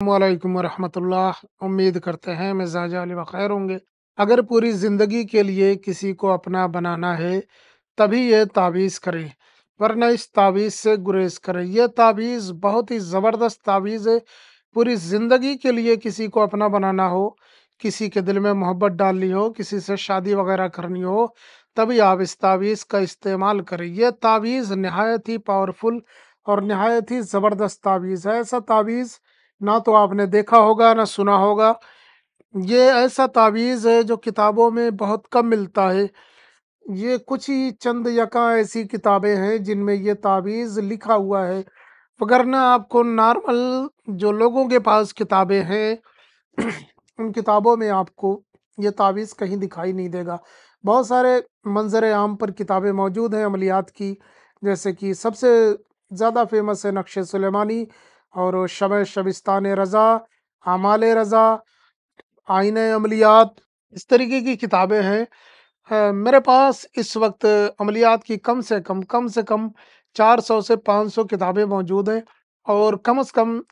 वालेकुम वरहमतुल्लाह। उम्मीद करते हैं मिजाज अली बखैर होंगे। अगर पूरी ज़िंदगी के लिए किसी को अपना बनाना है तभी ये तावीज़ करें, वरना इस तावीज़ से गुरेज करें। ये तावीज़ बहुत ही ज़बरदस्त तावीज़ है। पूरी ज़िंदगी के लिए किसी को अपना बनाना हो, किसी के दिल में मोहब्बत डालनी हो, किसी से शादी वगैरह करनी हो, तभी आप इस तावीज़ का इस्तेमाल करें। ये तावीज़ नहायत ही पावरफुल और नहायत ही ज़बरदस्त तावीज़ है। ऐसा तावीज़ ना तो आपने देखा होगा ना सुना होगा। ये ऐसा तावीज़ है जो किताबों में बहुत कम मिलता है। ये कुछ ही चंद यका ऐसी किताबें हैं जिनमें ये तावीज़ लिखा हुआ है, वगरना आपको नॉर्मल जो लोगों के पास किताबें हैं उन किताबों में आपको ये तावीज़ कहीं दिखाई नहीं देगा। बहुत सारे मंज़र आम पर किताबें मौजूद हैं अमलियात की, जैसे कि सबसे ज़्यादा फेमस है नक्श सुलेमानी और शब शबिस्तान रज़ा, आमाल रज़ा, आइन अमलियात, इस तरीके की किताबें हैं। मेरे पास इस वक्त अमलियात की कम से कम 400 से 500 किताबें मौजूद हैं और कम से कम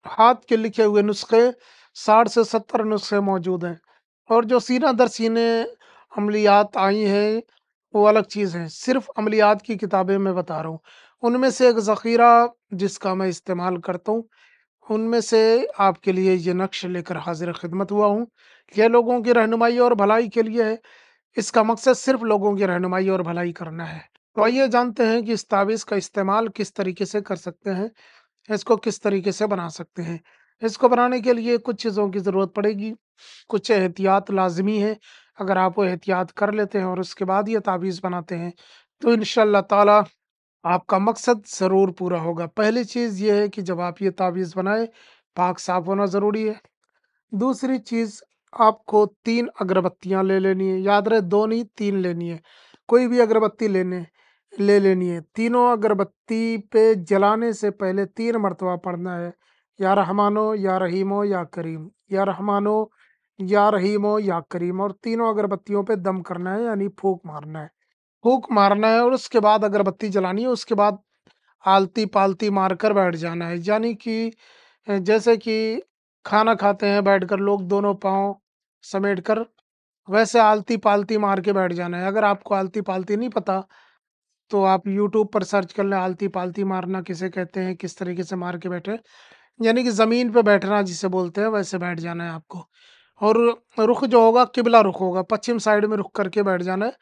हाथ के लिखे हुए नुस्खे 60 से 70 नुस्खे मौजूद हैं। और जो सीना दर सीने अमलियात आई हैं वो अलग चीज़ है। सिर्फ अमलियात की किताबें मैं बता रहा हूँ। उनमें से एक ज़ख़ीरा जिसका मैं इस्तेमाल करता हूँ, उनमें से आपके लिए ये नक्श लेकर हाज़िर ख़िदमत हुआ हूँ। ये लोगों की रहनुमाई और भलाई के लिए है। इसका मकसद सिर्फ लोगों की रहनुमाई और भलाई करना है। तो आइए जानते हैं कि इस तावीज़ का इस्तेमाल किस तरीके से कर सकते हैं, इसको किस तरीके से बना सकते हैं। इसको बनाने के लिए कुछ चीज़ों की ज़रूरत पड़ेगी, कुछ एहतियात लाज़मी है। अगर आप वो एहतियात कर लेते हैं और उसके बाद ये तावीज़ बनाते हैं, तो इंशाअल्लाह ताला आपका मकसद ज़रूर पूरा होगा। पहली चीज़ ये है कि जब आप ये तावीज़ बनाएँ, पाक साफ़ होना ज़रूरी है। दूसरी चीज़, आपको 3 अगरबत्तियाँ ले लेनी है। याद रहे 2 नहीं 3 लेनी है। कोई भी अगरबत्ती ले लेनी है। तीनों अगरबत्ती पे जलाने से पहले 3 मर्तबा पढ़ना है, या रहमानो या रहीमो या करीम, या रहमानो या रहीमो या करीम, और तीनों अगरबत्तियों पे दम करना है यानी फूँक मारना है। फूँक मारना है और उसके बाद अगरबत्ती जलानी है। उसके बाद आलती-पालती मारकर बैठ जाना है। यानी कि जैसे कि खाना खाते हैं बैठकर लोग दोनों पाँव समेटकर, वैसे आलती-पालती मार के बैठ जाना है। अगर आपको आलती-पालती नहीं पता, तो आप यूट्यूब पर सर्च कर लें आलती-पालती मारना किसे कहते हैं, किस तरीके से मार के बैठे। यानी कि ज़मीन पे बैठना जिसे बोलते हैं, वैसे बैठ जाना है आपको। और रुख जो होगा किबला रुख होगा, पश्चिम साइड में रुख करके बैठ जाना है।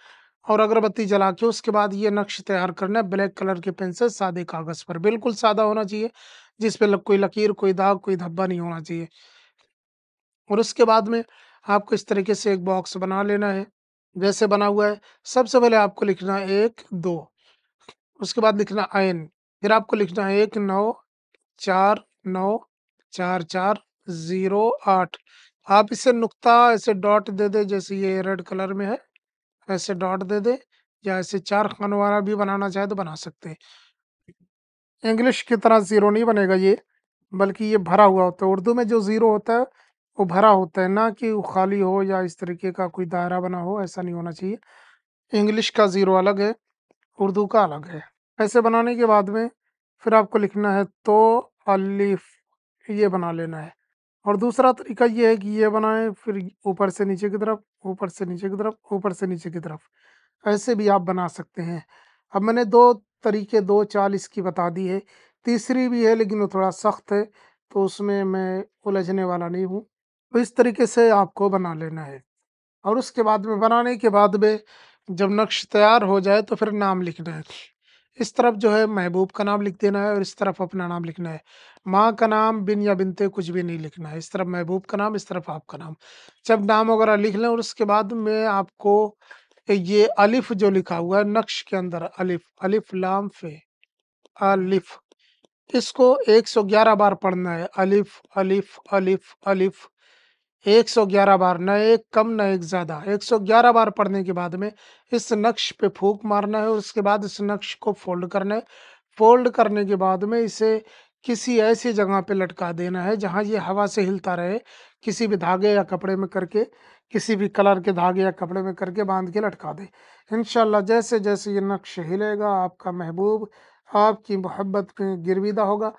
और अगरबत्ती जला के उसके बाद ये नक्श तैयार करना है ब्लैक कलर के पेन से सादे कागज़ पर, बिल्कुल सादा होना चाहिए, जिस पे कोई लकीर, कोई दाग, कोई धब्बा नहीं होना चाहिए। और उसके बाद में आपको इस तरीके से एक बॉक्स बना लेना है, जैसे बना हुआ है। सबसे पहले आपको लिखना है 1, 2, उसके बाद लिखना ऐन, फिर आपको लिखना है 19494408। आप इसे नुक्ता ऐसे डॉट दे दें, जैसे ये रेड कलर में है, ऐसे डॉट दे दें, या ऐसे 4 खानों वाला भी बनाना चाहे तो बना सकते हैं। इंग्लिश की तरह ज़ीरो नहीं बनेगा ये, बल्कि ये भरा हुआ होता है। उर्दू में जो ज़ीरो होता है, वो भरा होता है, ना कि वो खाली हो या इस तरीके का कोई दायरा बना हो, ऐसा नहीं होना चाहिए। इंग्लिश का ज़ीरो अलग है, उर्दू का अलग है। ऐसे बनाने के बाद में फिर आपको लिखना है तो अलिफ, ये बना लेना है। और दूसरा तरीका ये है कि ये बनाएँ, फिर ऊपर से नीचे की तरफ, ऊपर से नीचे की तरफ, ऊपर से नीचे की तरफ, ऐसे भी आप बना सकते हैं। अब मैंने 2 तरीके 2 चाल इसकी बता दी है, तीसरी भी है लेकिन वो थोड़ा सख्त है, तो उसमें मैं उलझने वाला नहीं हूँ। तो इस तरीके से आपको बना लेना है। और उसके बाद में बनाने के बाद में जब नक्श तैयार हो जाए तो फिर नाम लिखना है। इस तरफ जो है महबूब का नाम लिख देना है और इस तरफ अपना नाम लिखना है। माँ का नाम, बिन या बिनते कुछ भी नहीं लिखना है। इस तरफ महबूब का नाम, इस तरफ आपका नाम। जब नाम वगैरह लिख लें और उसके बाद में आपको ये अलिफ जो लिखा हुआ है नक्श के अंदर, अलिफ, अलिफ लाम fe, अलिफ, इसको 111 बार पढ़ना है। अलिफ, अलिफ, अलिफ, अलिफ, 111 बार, ना एक कम ना एक ज़्यादा। 111 बार पढ़ने के बाद में इस नक्श पे फूँक मारना है और उसके बाद इस नक्श को फ़ोल्ड करना है। फ़ोल्ड करने के बाद में इसे किसी ऐसी जगह पे लटका देना है जहाँ ये हवा से हिलता रहे, किसी भी धागे या कपड़े में करके, किसी भी कलर के धागे या कपड़े में करके बाँध के लटका दें। इंशाअल्लाह जैसे-जैसे ये नक्श हिलेगा, आपका महबूब आपकी मोहब्बत में गिरविदा होगा।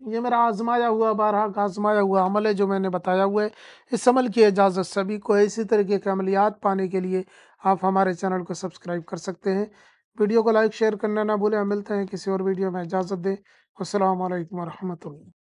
ये मेरा आज़माया हुआ, बारहा का आज़माया हुआ अमल है जो मैंने बताया हुआ है। इस अमल की इजाज़त सभी को है। इसी तरीके के अमलियात पाने के लिए आप हमारे चैनल को सब्सक्राइब कर सकते हैं। वीडियो को लाइक, शेयर करना ना भूलें। हम मिलते हैं किसी और वीडियो में, इजाज़त दें। अस्सलामु अलैकुम व रहमतुल्लाह।